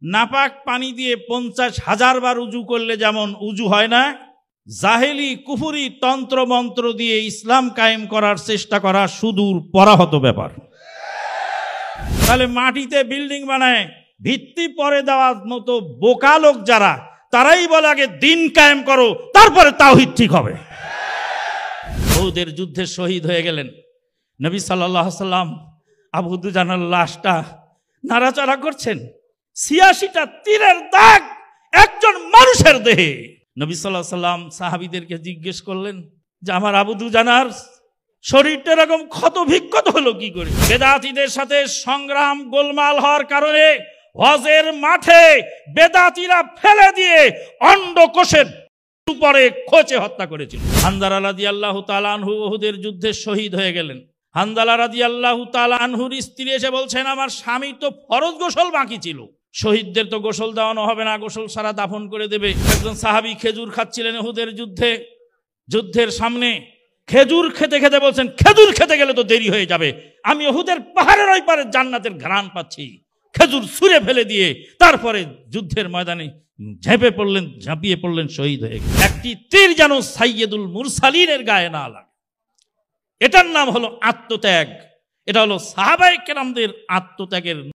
নাপাক পানি দিয়ে 50,000 বার উজু করলে যেমন উজু হয় না, জাহেলি কুফরি তন্ত্র মন্ত্র দিয়ে ইসলাম কায়েম করার চেষ্টা করা সুদূর পরাহত ব্যাপার। তাহলে মাটিতে বিল্ডিং বানায় ভিত্তি পরে দেওয়ার মতো বোকা লোক যারা, তারাই বলে আগে দিন কায়েম করো, তারপরে তাওহীদ ঠিক হবে। উহুদের যুদ্ধে শহীদ হয়ে গেলেন নবী সাল্লাল্লাহু আলাইহি ওয়াসাল্লাম। আবু দুজানার লাশটা নাড়াচাড়া করছেন, 86টা তীরের দাগ একজন মানুষের দেহে। নবী সাল্লাল্লাহু আলাইহি ওয়াসাল্লাম সাহাবীদেরকে জিজ্ঞেস করলেন যে আমার আবু দুজানার শরীরটা এরকম ক্ষত বিক্ষত হলো কি করে? বেদাতীদের সাথে সংগ্রাম গোলমাল হওয়ার কারণে হজের মাঠে বেদাতীরা ফেলে দিয়ে অন্ডকোষের উপরে খোঁচে হত্যা করেছিল। হানজালা রাদিয়াল্লাহু তাআলা আনহু উহুদের যুদ্ধে শহীদ হয়ে গেলেন। হানজালা রাদিয়াল্লাহু তাআলা আনহুর স্ত্রী এসে বলছেন আমার স্বামী তো ফরজ গোসল বাকি ছিল, শহীদদের তো গোসল দেওয়ানো হবে না, গোসল সারা দাফন করে দেবে। একজন সাহাবী খেজুর খাচ্ছিলেন উহুদের যুদ্ধের সামনে, খেজুর খেতে খেতে বলছেন খেজুর খেতে গেলে তো দেরি হয়ে যাবে, আমি উহুদের পাহাড়ের ওই পারে জান্নাতের ঘ্রাণ পাচ্ছি। খেজুর ছুঁড়ে ফেলে দিয়ে তারপরে যুদ্ধের ময়দানে ঝাঁপিয়ে পড়লেন, শহীদ হয়ে গেলেন। একটি তীর যেন সাইয়্যিদুল মুরসালিনের গায়ে না লাগে। এটার নাম হলো আত্মত্যাগ। এটা হলো সাহাবায়ে কেরামদের আত্মত্যাগের